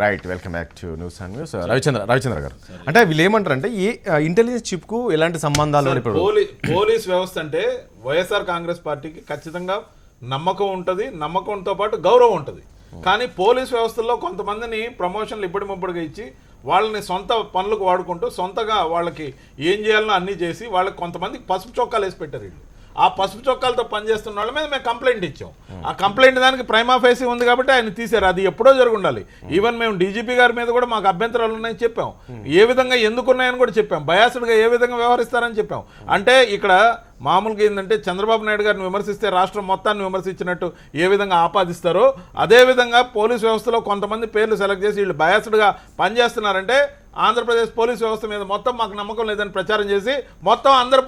Right, welcome back to news and news. Ravichandra గారు, అంటే వీళ్ళు ఏమంటారంటే ఈ ఇంటెలిజెన్స్ చిప్ కు ఎలాంటి సంబంధాలు? పోలీస్ వ్యవస్థ అంటే వైఎస్ఆర్ కాంగ్రెస్ పార్టీకి ఖచ్చితంగా నమ్మకం ఉంటుంది, నమ్మకంతో పాటు గౌరవం ఉంటుంది. కానీ పోలీస్ వ్యవస్థలో కొంతమందిని ప్రమోషన్లు ఇప్పటిముప్పటిగా ఇచ్చి వాళ్ళని సొంత పనులకు వాడుకుంటూ సొంతగా వాళ్ళకి ఏం చేయాలనో అన్నీ చేసి వాళ్ళకి కొంతమందికి పసుపు చొక్కాలు వేసి పెట్టారు. వీళ్ళు ఆ పసుపు చొక్కాలతో పనిచేస్తున్న వాళ్ళ మీద మేము కంప్లైంట్ ఇచ్చాం. ఆ కంప్లైంట్ దానికి ప్రైమా ఫేసి ఉంది కాబట్టి ఆయన తీశారు. అది ఎప్పుడో జరుగుండాలి. ఈవెన్ మేము డీజీపీ గారి మీద కూడా మాకు అభ్యంతరాలు ఉన్నాయని చెప్పాం, ఏ విధంగా ఎందుకున్నాయని కూడా చెప్పాం, బయాస్డ్గా ఏ విధంగా వ్యవహరిస్తారని చెప్పాం. అంటే ఇక్కడ మామూలుగా ఏంటంటే చంద్రబాబు నాయుడు గారిని విమర్శిస్తే రాష్ట్రం మొత్తాన్ని విమర్శించినట్టు ఏ విధంగా ఆపాదిస్తారో అదేవిధంగా పోలీస్ వ్యవస్థలో కొంతమంది పేర్లు సెలెక్ట్ చేసి వీళ్ళు బయాస్డ్గా పనిచేస్తున్నారంటే ఆంధ్రప్రదేశ్ పోలీస్ వ్యవస్థ మీద మొత్తం మాకు నమ్మకం లేదని ప్రచారం చేసి మొత్తం అందరు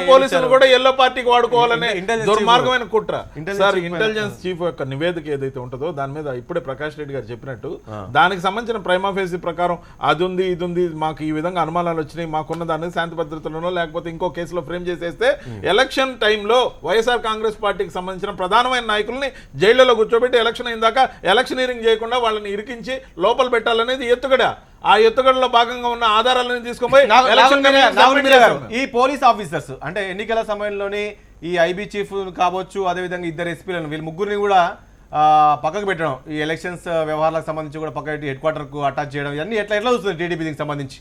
పోలీసులు కూడా ఎల్లో పార్టీకి వాడుకోవాలనే దుర్మార్గమైన కుట్ర. సార్, ఇంటెలిజెన్స్ చీఫ్ యొక్క నివేదిక ఏదైతే ఉంటుందో దాని మీద ఇప్పుడే ప్రకాష్ రెడ్డి గారు చెప్పినట్టు దానికి సంబంధించిన ప్రైమా ఫేసి ప్రకారం అది ఉంది ఇది ఉంది, మాకు ఈ విధంగా అనుమానాలు వచ్చినాయి, మాకున్న దాన్ని శాంతి భద్రతలోనో లేకపోతే ఇంకో కేసులో ఫ్రేమ్ చేసేస్తే ఎలక్షన్ టైంలో వైఎస్ఆర్ కాంగ్రెస్ పార్టీకి సంబంధించిన ప్రధానమైన నాయకుల్ని జైళ్లలో కూర్చోబెట్టి ఎలక్షన్ అయిన దాకా ఎలక్షనీరింగ్ చేయకుండా వాళ్ళని ఇరికించి లోపల పెట్టాలనేది ఎత్తుగడ. ఆ ఎత్తుగడలో భాగంగా ఉన్న ఆధారాలను తీసుకుపోయి ఈ పోలీస్ ఆఫీసర్స్ అంటే ఎన్నికల సమయంలోని ఈ ఐబీ చీఫ్ కావచ్చు, అదేవిధంగా ఇద్దరు ఎస్పీలను వీళ్ళు ముగ్గురిని కూడా పక్కకు పెట్టడం, ఈ ఎలక్షన్స్ వ్యవహారాలకు సంబంధించి కూడా పక్క హెడ్ క్వార్టర్ కు అటాచ్ చేయడం, ఇవన్నీ ఎట్లా చూస్తుంది టీడీపీ దీనికి సంబంధించి?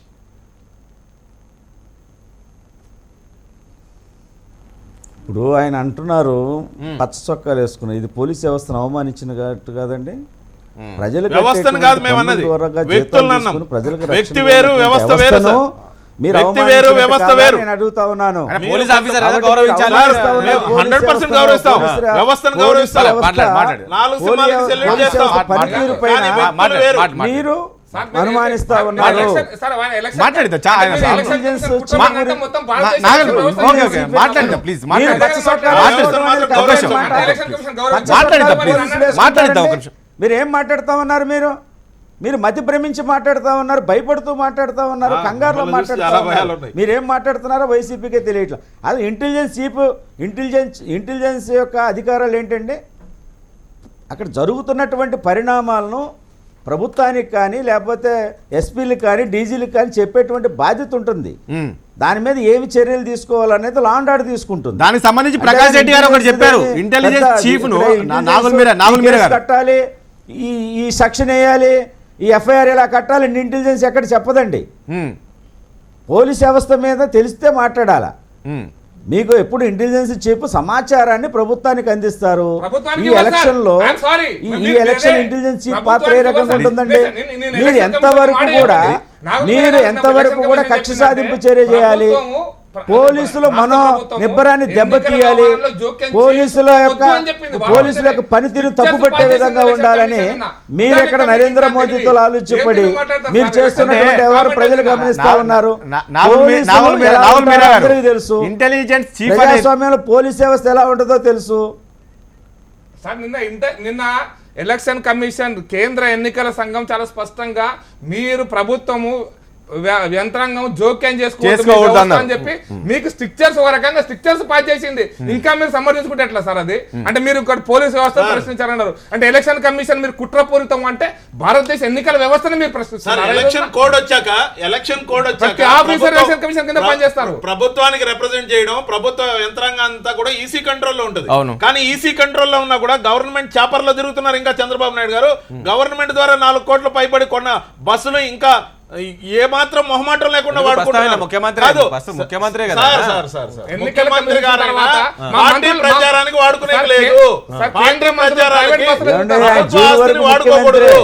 ఇప్పుడు ఆయన అంటున్నారు పచ్చ చొక్కాలు వేసుకున్నారు, ఇది పోలీస్ వ్యవస్థను అవమానించినట్టు కాదండి. ప్రజలకు వ్యవస్థను కాదు మేము అన్నది, వ్యక్తులను అన్నాం. వ్యక్తి వేరు, వ్యవస్థ వేరు. మీరు వ్యవస్థ వేరు. నేను అడుగుతా ఉన్నాను, పోలీస్ ఆఫీసర్ 100% గౌరవిస్తాం, వ్యవస్థను గౌరవిస్తాం. మీరు అనుమానిస్తా ఉన్నారు. మీరు ఏం మాట్లాడుతూ ఉన్నారు? మీరు మతి భ్రమించి మాట్లాడుతూ ఉన్నారు, భయపడుతూ మాట్లాడుతూ ఉన్నారు, కంగారులో మాట్లాడుతూ ఉన్నారు. మీరేం మాట్లాడుతున్నారో వైసీపీకే తెలియట్లేదు. అది ఇంటెలిజెన్స్ చీఫ్, ఇంటెలిజెన్స్ యొక్క అధికారాలు ఏంటండి? అక్కడ జరుగుతున్నటువంటి పరిణామాలను ప్రభుత్వానికి కానీ లేకపోతే ఎస్పీలకు కానీ డీజీలకు కానీ చెప్పేటువంటి బాధ్యత ఉంటుంది. దాని మీద ఏమి చర్యలు తీసుకోవాలనేది లా అండ్ ఆర్డర్ తీసుకుంటుంది. దానికి సంబంధించి ప్రకాష్ రెడ్డి గారు ఒకటి చెప్పారు, ఇంటెలిజెన్స్ చీఫ్ కట్టాలి, ఈ సెక్షన్ వేయాలి, ఈ ఎఫ్ఐఆర్ ఇలా కట్టాలి, ఇంటెలిజెన్స్ ఎక్కడ చెప్పదండి. పోలీస్ వ్యవస్థ మీద తెలిస్తే మాట్లాడాలా. మీకు ఎప్పుడు ఇంటెలిజెన్స్ చీఫ్ సమాచారాన్ని ప్రభుత్వానికి అందిస్తారు. ఈ ఎలక్షన్ లో ఈ ఎలక్షన్ ఇంటెలిజెన్స్ చీఫ్ పాత్ర ఏ రకంగా ఉంటుందండి? మీరు ఎంతవరకు కూడా కక్ష సాధింపు చర్య చేయాలి, పోలీసుల మనో నిబ్బరాన్ని దెబ్బతీయాలి, పోలీసుల యొక్క పనితీరు తప్పుపట్టే విధంగా ఉండాలని మీరు ఎక్కడ నరేంద్ర మోదీతో ఆలోచించబడి మీరు చేస్తున్నటువంటి ఎవరు ప్రజలు గమనిస్తా ఉన్నారు. తెలుసు ప్రజాస్వామ్యంలో పోలీస్ వ్యవస్థ ఎలా ఉంటుందో తెలుసు. నిన్న ఎలక్షన్ కమిషన్, కేంద్ర ఎన్నికల సంఘం చాలా స్పష్టంగా మీరు ప్రభుత్వము యంత్రాంగం జోక్యం చేసుకోవద్దు అని చెప్పి మీకు స్ట్రిక్చర్స్ ఒక రకంగా స్ట్రిక్చర్స్ పాస్ చేసింది. ఇంకా మీరు సమర్థించుకుంటే ఎట్లా సార్ అది? అంటే మీరు ఇక్కడ పోలీస్ వ్యవస్థ ప్రశ్నించారన్నారు అంటే ఎలక్షన్ కమిషన్ మీరు కుట్రపూరితం అంటే భారతదేశ ఎన్నికల వ్యవస్థను మీరు ప్రశ్నిస్తారు. ఎలక్షన్ కోడ్ వచ్చాక ఆఫీసర్ ఎలక్షన్ కమిషన్ కింద పనిచేస్తారు. ప్రభుత్వానికి రిప్రజెంట్ చేయడం, ప్రభుత్వ యంత్రాంగం అంతా కూడా ఈసీ కంట్రోల్లో ఉంటుంది. కానీ ఈసీ కంట్రోల్లో ఉన్నా కూడా గవర్నమెంట్ చాపర్లో తిరుగుతున్నారు. ఇంకా చంద్రబాబు నాయుడు గారు గవర్నమెంట్ ద్వారా 4 కోట్ల పైబడి కొన్న బస్సులు ఇంకా ఏ మాత్రం మొహమాటం లేకుండా వాడుకుంటున్నారు. ముఖ్యమంత్రి పార్టీ ప్రచారానికి వాడుకునే లేదు, పార్టీ ప్రచారానికి వాడుకోకూడదు.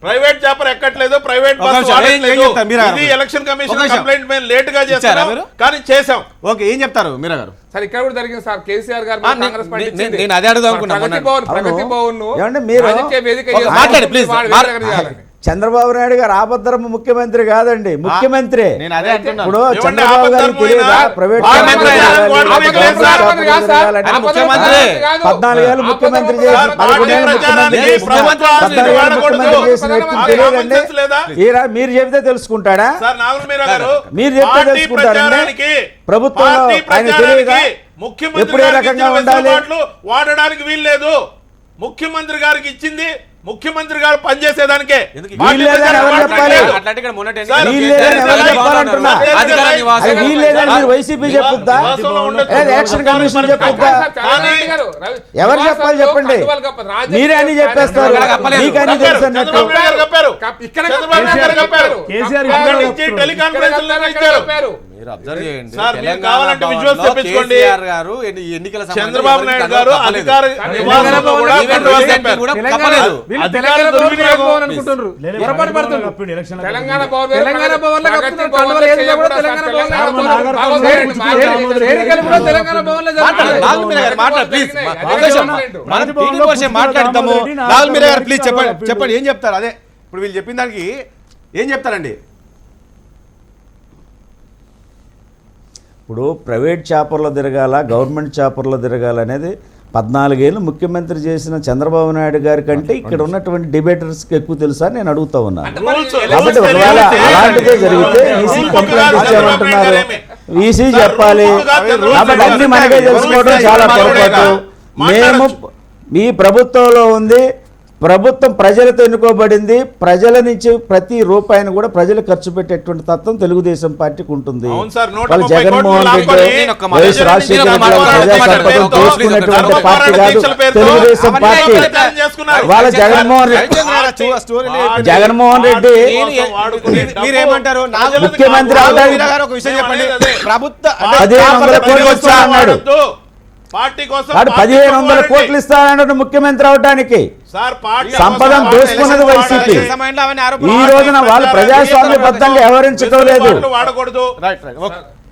ప్రైవేట్ చాపర్ ఎక్కట్లేదు, ప్రైవేట్ బస్ వాడట్లేదు. ఇది ఎలక్షన్ కమిషన్ కంప్లైంట్ మేము లేట్ గా చేస్తాం కానీ చేసాం. ఓకే, ఏం చెప్తారు మీరా గారు? సార్ ఇక్కడ కూడా జరిగింది సార్, కేసీఆర్ గారు కాంగ్రెస్ పార్టీ నేను అదే అడుగుదాం అనుకున్నా. ప్రగతి భవన్ చంద్రబాబు నాయుడు గారు ఆపద్ధర్మ ముఖ్యమంత్రి కాదండి, ముఖ్యమంత్రి. ఇప్పుడు చంద్రబాబు గారికి తెలియదా ప్రైవేట్ 14 ఏళ్ళు ముఖ్యమంత్రి చేసి 11 ఏళ్ళు ముఖ్యమంత్రి చేసిన వ్యక్తి తెలియదండి? మీరు చెబితే తెలుసుకుంటాడా? మీరు చెప్తే తెలుసుకుంటారండి? ప్రభుత్వంలో ఆయన తెలియదా ఎప్పుడు ఏ రకంగా ఉండాలి? వాడడానికి వీల్లేదు. ముఖ్యమంత్రి గారికి ఇచ్చింది ముఖ్యమంత్రి గారు పనిచేసేదానికే. ఎందుకు పార్టీ వీళ్ళేదని ప్రచారం ఎవరు చెప్పాలి? మాట్లాడలేదు. అట్లాంటి ఇక్కడ మొన్నటి సార్, వీళ్ళేదని ఎవరు చెప్పాలంటున్నా? అధికార నివాసం. అది వీళ్ళేదని మీరు వైసీపీ చెప్పుద్దా? నివాసంలో ఉండొచ్చు. ఏది ఎలక్షన్ కమిషన్ చెప్పుద్దా? ఎవరు చెప్పాలి చెప్పండి? మీరే అన్ని చెప్పేస్తారు, మీకు అన్ని తెలుసు అన్నట్టు. చంద్రబాబు నాయుడు గారు చెప్పారు. చంద్రబాబు నాయుడు గారు చెప్పారు. కేసీఆర్ అక్కడి నుంచి టెలికాన్ఫరెన్స్లో ఇచ్చారు. మీరు అబ్జర్వ్ చేయండి. సార్, మీరు తెలంగాణ కావాలంటే భవన్లో విజువల్స్ తెప్పించుకోండి. కేసీఆర్ గారు ఎన్నికల సమయంలో చంద్రబాబు ఎవరికి నాయుడు కన్ను గారు కప్పలేదు. అధికార నివాసంలో కూడా ఈవెన్ కంట్రోల్ ప్రెసిడెంట్ చెప్పారు. కూడా కప్పలేదు. అధికార దుర్వినియోగం. అనుకుంటున్నారు పొరపాటు పడుతున్నారు. తెలంగాణ భవన్ తెలంగాణ భవన్లో ప్రగతి కప్పుతున్నారు. భవన్లో కండువాలు ఏరియాలో కూడా చేయకూడదు. తెలంగాణ భవన్లో తెలంగాణ కప్పుతున్నారు. భవన్లో ఎన్నికలు కూడా తెలంగాణ భవన్లో జరుగుతున్నాయి. నాగుల్ మీరా గారు మాట్లాడు ప్లీజ్. మనం టీడీపీ కోసం మాట్లాడతాము. నాగుల్ మీరా గారు ప్లీజ్ చెప్పండి ఏం చెప్తారు? అదే ఇప్పుడు వీళ్ళు చెప్పిన దానికి ఏం చెప్తారండి? ఇప్పుడు ప్రైవేట్ చాపర్లో తిరగాల, గవర్నమెంట్ చాపర్లో తిరగాల అనేది 14 ఏళ్ళు ముఖ్యమంత్రి చేసిన చంద్రబాబు నాయుడు గారి కంటే ఇక్కడ ఉన్నటువంటి డిబేటర్స్కి ఎక్కువ తెలుసా నేను అడుగుతా ఉన్నాను. కాబట్టి ఒకవేళ అలాంటిదే జరిగితే ఈసీ కంప్లైంట్ ఇచ్చామంటున్నారు, ఈసీ చెప్పాలి. కాబట్టి అన్ని మనకే తెలుసుకోవడం చాలా పొరపాటు. మేము ఈ ప్రభుత్వంలో ఉంది, ప్రభుత్వం ప్రజలతో ఎన్నుకోబడింది, ప్రజల నుంచి ప్రతి రూపాయిని కూడా ప్రజలు ఖర్చు పెట్టేటువంటి తత్వం తెలుగుదేశం పార్టీకి ఉంటుంది. అవును సార్, 130 వాళ్ళు జగన్మోహన్ కోట్లు రెడ్డి, లాక్కొని వైఎస్ రాజశేఖర రెడ్డి ప్రజా సంపదను దోచుకున్నటువంటి పార్టీ కాదు తెలుగుదేశం పార్టీ. వాళ్ళ జగన్మోహన్ రెడ్డి మీరేమంటారు? ముఖ్యమంత్రి అవడానికి ఒక విషయం చెప్పండి. ప్రభుత్వ 1500 కోట్లు వచ్చాయన్నాడు. పార్టీ కోసం వాడు 1500 కోట్లు ఇస్తానన్నాడు ముఖ్యమంత్రి అవడానికి. సార్, పార్టీ సంపదను దోచుకున్నది వైసీపీ. ఈ రోజున వాళ్ళు ప్రజాస్వామ్యబద్ధంగా వ్యవహరించడం లేదు. వాడకూడదు.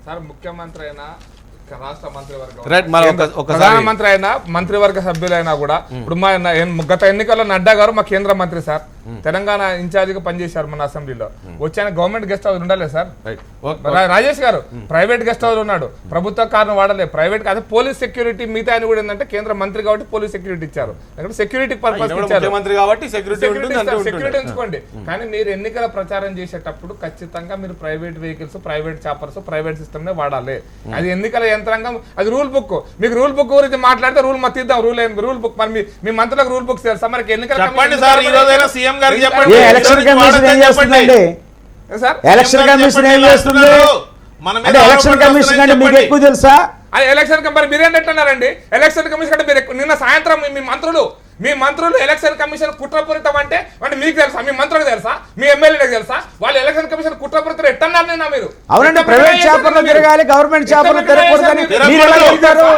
సార్, ముఖ్యమంత్రి అయినా రాష్ట్ర మంత్రివర్గం రైట్, మరి ప్రధానమంత్రి అయినా మంత్రివర్గ సభ్యులైనా కూడా ఇప్పుడు మా గత ఎన్నికల్లో నడ్డా గారు మా కేంద్ర మంత్రి సార్, తెలంగాణ ఇన్ఛార్జిగా పనిచేశారు మన అసెంబ్లీలో. వచ్చాయన గవర్నమెంట్ గెస్ట్ హౌస్ ఉండాలి సార్. రాజేష్ గారు ప్రైవేట్ గెస్ట్ హౌస్ ఉన్నాడు, ప్రభుత్వ కారణం వాడలేదు. ప్రైవేట్ కాదు, పోలీస్ సెక్యూరిటీ మిగతా ఆయన కూడా ఏంటంటే కేంద్ర మంత్రి కాబట్టి పోలీస్ సెక్యూరిటీ ఇచ్చారు, సెక్యూరిటీ పర్పస్ ముఖ్యమంత్రి కాబట్టి సెక్యూరిటీ ఉంచుకోండి. కానీ మీరు ఎన్నికల ప్రచారం చేసేటప్పుడు ఖచ్చితంగా మీరు private vehicles, private choppers, private system నే వాడాలి. అది ఎన్నికల యంత్రాంగం, అది రూల్ బుక్. మీకు రూల్ బుక్ గురించి మాట్లాడితే రూల్ తీద్దాం. రూల్ బుక్ మరి మీ మంత్రులకు రూల్ బుక్స్ తెలుసా? మనకి ఎన్నికల ఎలక్షన్ కమిషన్ ఏం చేస్తుందండి? ఎలక్షన్ కమిషన్ ఏం చేస్తుంది? అంటే ఎలక్షన్ కమిషన్ అంటే మీకు ఎక్కువ తెలుసా? ఎలక్షన్ కమిషన్ మీరేంటన్నారండి? ఎలక్షన్ కమిషన్ అంటే మీరు నిన్న సాయంత్రం మీ మంత్రులు ఎలక్షన్ కమిషన్ కుట్రపూరితం అంటే మీకు తెలుసా? మీ మంత్రులకు తెలుసా? మీ ఎమ్మెల్యేలకు తెలుసా? వాళ్ళు ఎలక్షన్ కమిషన్ కుట్రపూరితం ఎట్టన్నారు నిన్న మీరు? అవునండి, ప్రైవేట్ చాపర్లో తిరగాలి, గవర్నమెంట్ చాపర్లో తిరగకూడదని మీరు ఎలా చెప్తారు?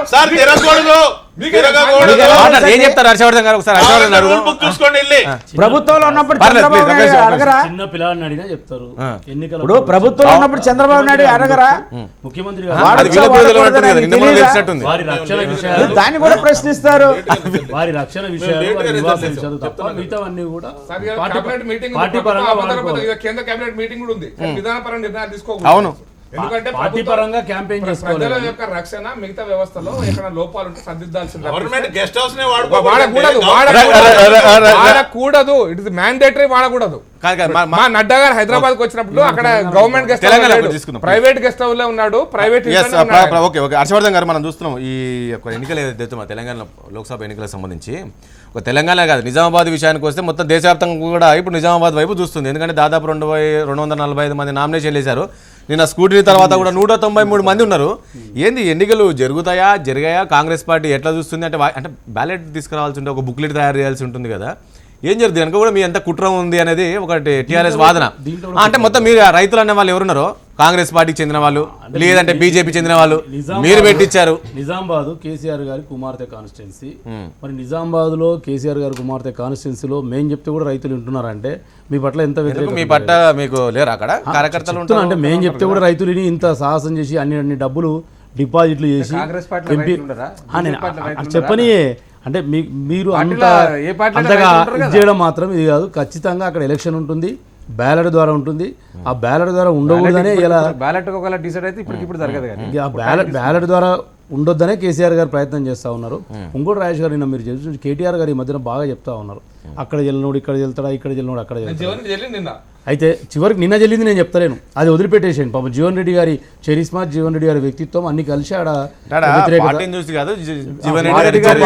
ఏం చెప్తారు హర్షవర్ధన్ గారు? ఒకసారి హర్షవర్ధన్ గారు ప్రభుత్వంలో ఉన్నప్పుడు చంద్రబాబు నాయుడు అడగరా? చిన్న పిల్లవాడిని అడిగినా చెప్తారు. ఎన్నికల ఇప్పుడు ప్రభుత్వంలో ఉన్నప్పుడు చంద్రబాబు నాయుడు అడగరా? ముఖ్యమంత్రి వారి రక్షణ విషయాలు, దాన్ని కూడా ప్రశ్నిస్తారు. వారి రక్షణ విషయాలు, వారి నివాస విషయాలు తప్ప మిగతావన్నీ కూడా పార్టీ పరంగా వాడుకోవాలి. కేంద్ర కేబినెట్ మీటింగ్ కూడా ఉంది, విధానపరంగా నిర్ణయాలు తీసుకోవాలి. అవును, ఎందుకంటే పార్టీ పరంగా క్యాంపెయిన్ చేసుకోవాలి. ప్రజల యొక్క రక్షణ మిగతా వ్యవస్థలో ఎక్కడ లోపాలు ఉంటే సర్దిద్దాల్సింది. గవర్నమెంట్ గెస్ట్ హౌస్ నే వాడకూడదు. ఇట్ ఇస్ మ్యాండేటరీ, వాడకూడదు. మా నడ్డా గారు హైదరాబాద్ కు వచ్చినప్పుడు అక్కడ government guest house, private guest house లో ఉన్నాడు. ప్రైవేట్ ఓకే హర్షవర్ధన్ గారు, మనం చూస్తున్నాం ఈ యొక్క ఎన్నికలు ఏదైతే మా తెలంగాణ లోక్సభ ఎన్నికలకు సంబంధించి ఒక తెలంగాణ కాదు నిజామాబాద్ విషయానికి వస్తే మొత్తం దేశవ్యాప్తంగా కూడా ఇప్పుడు నిజామాబాద్ వైపు చూస్తుంది. ఎందుకంటే దాదాపు 245 మంది నామినేషన్లు వేశారు. నిన్న స్కూటీ తర్వాత కూడా 193 మంది ఉన్నారు. ఏంది ఎన్నికలు జరిగాయా? కాంగ్రెస్ పార్టీ ఎట్లా చూస్తుంది అంటే బ్యాలెట్ తీసుకురావాల్సి ఉంటే ఒక బుక్లెట్ తయారు చేయాల్సి ఉంటుంది కదా. ఏం జరుగుతుంది కనుక కూడా మీ ఎంత కుట్ర ఉంది అనేది ఒకటి టీఆర్ఎస్ వాదన. అంటే మొత్తం మీరు రైతులు అనే వాళ్ళు ఎవరున్నారో కాంగ్రెస్ పార్టీకి చెందిన వాళ్ళు, లేదంటే బీజేపీ చెందిన వాళ్ళు మీరు పెట్టించారు. నిజామాబాద్ కేసీఆర్ గారి కుమార్తె కాన్స్టిట్యున్సీ. మరి నిజామాబాద్ లో కేసీఆర్ గారి కుమార్తె కాన్స్టిట్యున్సీలో మేము చెప్తే కూడా రైతులు వింటున్నారంటే మీ పట్ల ఎంత వ్యతిరేకత? మీ పట్ల మీకు లేరు అక్కడ కార్యకర్తలు? అంటే మేము చెప్తే కూడా రైతులు ఇంత సాహసం చేసి అన్ని డబ్బులు డిపాజిట్లు చేసి చెప్పని అంటే మీరు అంతగా చేయడం మాత్రం ఇది కాదు. ఖచ్చితంగా అక్కడ ఎలక్షన్ ఉంటుంది, బ్యాలెట్ ద్వారా ఉంటుంది. ఆ బ్యాలెట్ ద్వారా ఉండకూడదనే ఇలా బ్యాలెట్ ద్వారా ఉండొద్దనే కేసీఆర్ గారు ప్రయత్నం చేస్తూ ఉన్నారు. ఇంకోటి రాజేష్ గారు, నిన్న మీరు కేటీఆర్ గారు ఈ మధ్యన బాగా చెప్తా ఉన్నారు, అక్కడ వెళ్ళినోడు ఇక్కడ వెళ్తాడా, ఇక్కడ వెళ్ళినోడు అక్కడ వెళ్తాడా. అయితే చివరికి నిన్న చెల్లింది నేను చెప్తలేను, అది వదిలిపెట్టేసాను. పాపం జీవన్ రెడ్డి గారి చరిస్మా, జీవన్ రెడ్డి గారి వ్యక్తిత్వం అన్ని కలిసి ఆడ వ్యతిరేకత. పార్టీని చూసి కాదు, జీవన్ పార్టీ రెడ్డి తో గారి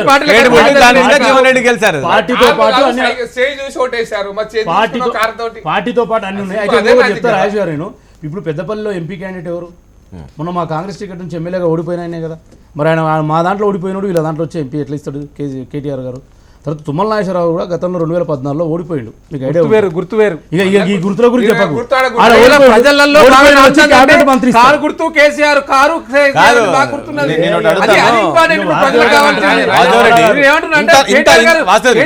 పాటు జీవన్ రెడ్డి గెలిచారు. పార్టీతో పాటు అన్ని స్టేజ్ చూసి ఓటేశారు. పార్టీతో పాటు అన్ని ఉన్నాయి. అయితే ఇంకొకటి చెప్తా రాజేష్ గారు, నేను ఇప్పుడు పెద్దపల్లిలో ఎంపీ క్యాండిడేట్ ఎవరు? మొన్న మా కాంగ్రెస్ టికెట్ నుంచి ఎమ్మెల్యేగా ఓడిపోయినాయనే కదా. మరి ఆయన మా దాంట్లో ఓడిపోయినాడు, వీళ్ళ దాంట్లో వచ్చి ఎంపీ ఎట్లా ఇస్తాడు కేటీఆర్ గారు? తర్వాత తుమ్మల నాగేశ్వరరావు కూడా గతంలో 2014లో ఓడిపోయిండు. మీకు ఐడియా గుర్తు వేరు. ఇక ఈ గుర్తుల గురించి చెప్పకు. ప్రజలలో క్యాబినెట్ మంత్రి కారు గుర్తు కేసీఆర్ కారు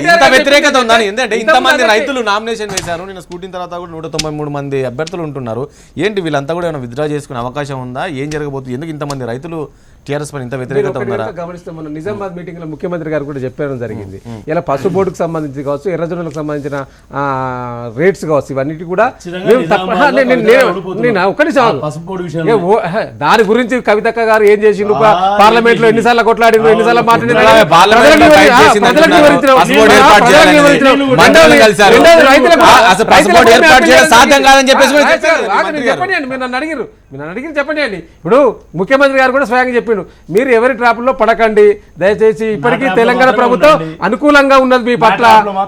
ఇంత వ్యతిరేకత ఉందని, ఎందుకంటే ఇంతమంది రైతులు నామినేషన్ వేశారు. నేను స్కూటీ తర్వాత కూడా 193 మంది అభ్యర్థులు ఉంటున్నారు. ఏంటి వీళ్ళంతా కూడా ఏమైనా విత్డ్రా చేసుకునే అవకాశం ఉందా? ఏం జరగబోతుంది? ఎందుకు ఇంతమంది రైతులు టీఆర్ఎస్ పైన ఇంత వ్యతిరేకత ఉన్నారా? గమనిస్తే మన నిజామాబాద్ మీటింగ్ లో ముఖ్యమంత్రి గారు కూడా చెప్పడం జరిగింది. ఇలా పసు బోర్డుకు సంబంధించి కావచ్చు, ఎర్రజొన్నలకు సంబంధించిన రేట్స్ కావచ్చు, ఇవన్నిటి కూడా దాని గురించి కవితక్క గారు ఏం చేసిండు, పార్లమెంట్ లో ఎన్నిసార్లు కొట్లాడిండ్రు, ఎన్నిసార్లు చెప్పండి అండి. ఇప్పుడు ముఖ్యమంత్రి గారు కూడా స్వయంగా చెప్పిండు, మీరు ఎవరి ట్రాపుల్లో పడకండి దయచేసి, ఇప్పటికీ తెలంగాణ ప్రభుత్వం అనుకూలంగా ఉన్నది మీ పట్ల,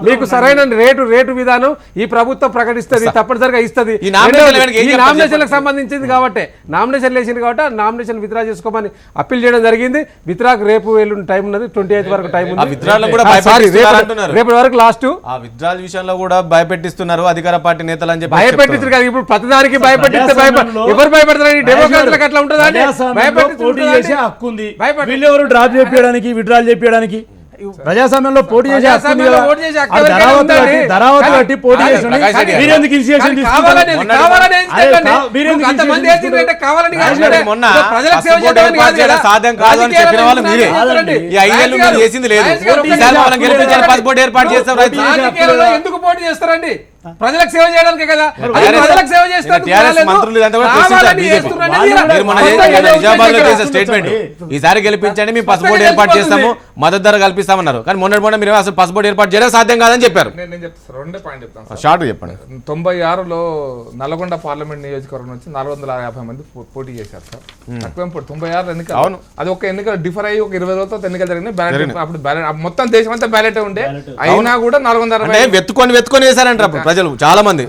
మీకు సరైన రేటు విధానం ఈ ప్రభుత్వం ప్రకటిస్తుంది, తప్పనిసరిగా ఇస్తుంది. ఈ నామినేషన్లకు సంబంధించింది కాబట్టి నామినేషన్ వేసింది కాబట్టి నామినేషన్ విత్డ్రా చేసుకోమని అప్పీల్ చేయడం జరిగింది. విత్డ్రాకు రేపు ఎల్లుండి టైం ఉన్నది, 28 వరకు టైం ఉంది. రేపటి వరకు లాస్ట్. ఆ విత్డ్రాల విషయంలో కూడా భయపెట్టిస్తున్నారు అధికార పార్టీ నేతలు అని చెప్పి భయపెట్టిస్తారు కదా. ఇప్పుడు ప్రతిదానికి భయపెట్టిస్తే ఎవరు భయపెడతారు? డెమోక్రాట్లకు అట్లా ఉంటుందా? హక్కు ఉంది, వీళ్ళెవరు డ్రాప్ చేపించడానికి, విత్డ్రాల్ చేపించడానికి? ప్రజాస్వామ్యంలో పోటీ చేసే హక్కు ధరావతి కట్టి పోటీ చేసి మీరెందుకు ఇనిషియేషన్ సాధ్యం కాదు అని చెప్పిన వాళ్ళు మీరే. ఈ 5 ఏళ్ళు మీరు చేసింది లేదు. పాస్పోర్ట్ ఏర్పాటు చేస్తారు. ఎందుకు పోటీ చేస్తారండి? ప్రజలకు సేవ చేయడానికి కదా. ఈసారి గెలిపించండి, మేము పాస్పోర్ట్ ఏర్పాటు చేస్తాము, మద్దతు ధర కల్పిస్తామన్నారు. కానీ మొన్న మీరు అసలు పాస్పోర్ట్ ఏర్పాటు చేయడం సాధ్యం కాదని చెప్పారు. నేను చెప్తాను, రెండే పాయింట్ చెప్తాను. షార్ట్ చెప్పండి. 96లో నల్గొండ పార్లమెంట్ నియోజకవర్గం నుంచి 450 మంది పోటీ చేశారు సార్. తక్కువ 96 ఎన్నికలు. అవును, అది ఒక ఎన్నికలు డిఫర్ అయ్యి ఒక 20 రోజులతో ఎన్నికలు జరిగింది. బ్యాలెట్ అప్పుడు మొత్తం దేశం అంతా బ్యాలెట్ ఉండే, అయినా కూడా 460 వెతుకొని వేశారంటారు ప్రజలు చాలా మంది.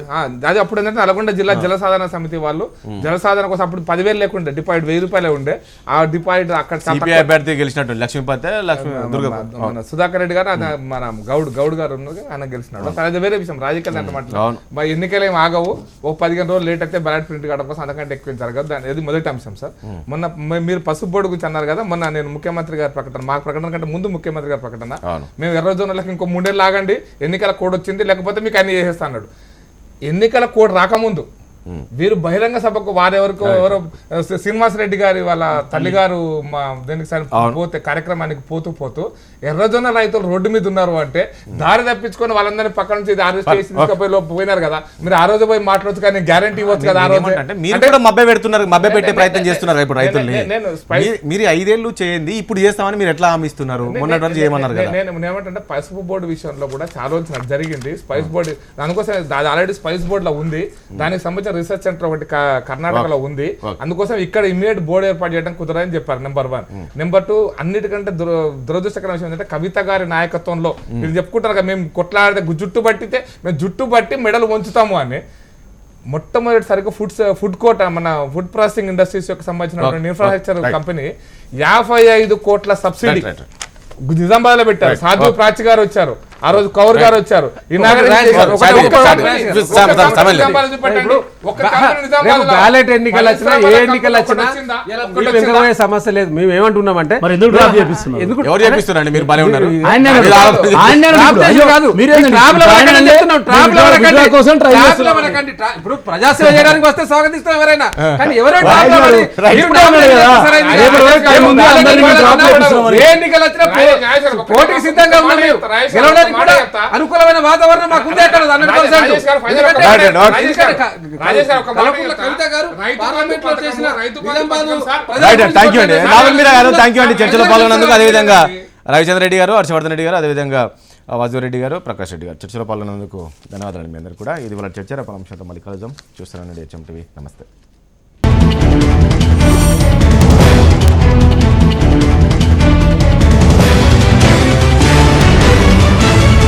అది అప్పుడు ఏంటంటే నల్గొండ జిల్లా జల సాధన సమితి వాళ్ళు జల సాధన కోసం అప్పుడు 10,000 లేకుండే, డిపాజిట్ 1000 రూపాయలే ఉండే. ఆ డిపాజిట్ అక్కడ అభ్యర్థి గెలిచినట్టు లక్ష్మీపతి సుధాకర్ రెడ్డి గారు, మన గౌడ్ గారు ఉన్నారు, ఆయన గెలిచినాడు. అది వేరే విషయం, రాజకీయాలు అంటే మాట్లాడు. ఎన్నికలు ఏమి ఆగవు, ఒక 15 రోజులు లేట్ అయితే బ్యాలెట్ ప్రింట్ కావడం కోసం అంతకంటే ఎక్కువ జరగదు. అది మొదటి అంశం సార్. మొన్న మీరు పసుపు బోర్డు గురించి అన్నారు కదా, మొన్న నేను ముఖ్యమంత్రి గారి ప్రకటన, మా ప్రకటన కంటే ముందు ముఖ్యమంత్రి గారి ప్రకటన, మేము ఎర్రజొన్నలకు ఇంకో 3 ఏళ్ళు ఆగండి, ఎన్నికల కోడ్ వచ్చింది, లేకపోతే మీకు అన్ని చేసేస్తా అన్నాడు. ఎన్నికల కోడ్ రాకముందు వీరు బహిరంగ సభకు వారెవరికో ఎవరో శ్రీనివాస్ రెడ్డి గారి వాళ్ళ తల్లిగారు మా దీనికి పోతే కార్యక్రమానికి పోతూ ఎర్రజొన్న రైతులు రోడ్డు మీద ఉన్నారు అంటే దారి తప్పించుకొని వాళ్ళందరినీ పక్క నుంచి అరెస్ట్ చేసి తీసుకుపోయి పోయినారు కదా. మీరు ఆ రోజు పోయి మాట్లాడచ్చు, కానీ గ్యారంటీ ఇవ్వచ్చు కదా. ఆ రోజు మభ్య పెడుతున్నారు, మభ్య పెట్టే ప్రయత్నం చేస్తున్నారు ఇప్పుడు రైతుల్ని. మీరు 5 ఏళ్ళు చేయండి, ఇప్పుడు చేస్తామని మీరు ఎట్లా హామీ ఇస్తున్నారు? మొన్నటి వరకు చేయమన్నారు కదా. నేను ఏమంటే పసుపు బోర్డు విషయంలో కూడా చాలా రోజు జరిగింది. స్పైస్ బోర్డు దానికోసం ఆల్రెడీ స్పైస్ బోర్డు లో ఉంది, దానికి సంబంధించిన రీసెర్చ్ సెంటర్ ఒకటి కర్ణాటకలో ఉంది. అందుకోసం ఇక్కడ ఇమీడియట్ బోర్డు ఏర్పాటు చేయడం కుదరని చెప్పారు. నెంబర్ 1. నెంబర్ 2, అన్నిటికంటే దురదృష్టకరమైన విషయం ఏంటంటే కవిత గారి నాయకత్వంలో మీరు చెప్పుకుంటారు కదా, మేము కొట్లాడితే జుట్టు పట్టితే మేము జుట్టు పట్టి మెడలు వంచుతాము అని. మొట్టమొదటిసారిగా ఫుడ్ కోర్ట్, మన ఫుడ్ ప్రాసెసింగ్ ఇండస్ట్రీస్ యొక్క సంబంధించిన ఇన్ఫ్రాస్ట్రక్చర్ కంపెనీ 55 కోట్ల సబ్సిడీ నిజామాబాద్ లో పెట్టారు. సాధు ప్రాచి గారు వచ్చారు, ఆ రోజు కౌర్ గారు వచ్చారు. బ్యాలెట్ ఎన్నికలు వచ్చినా ఏ ఎన్నికలు వచ్చినా సమస్య లేదు. మేము ఏమంటున్నామంటే ఇప్పుడు ప్రజాసేవ చేయడానికి వస్తే స్వాగతిస్తాం ఎవరైనా, కానీ ఏ ఎన్నికలు వచ్చినా పోటీకి సిద్ధంగా ఉన్నాం. అనుకూలమైన వాతావరణం మాకు ఉంది. అక్కడ చర్చలో పాల్గొన్నందుకు. అదేవిధంగా రవిచంద్ర రెడ్డి గారు, హర్షవర్ధన్ రెడ్డి గారు, అదేవిధంగా వాజురెడ్డి గారు, ప్రకాష్ రెడ్డి గారు చర్చలో పాల్గొన్నందుకు ధన్యవాదాలు మీ అందరూ కూడా. ఇది వాళ్ళ చర్చ. రేపు అంశంతో మళ్ళీ కలుద్దాం. చూస్తున్నానండి HM TV. నమస్తే.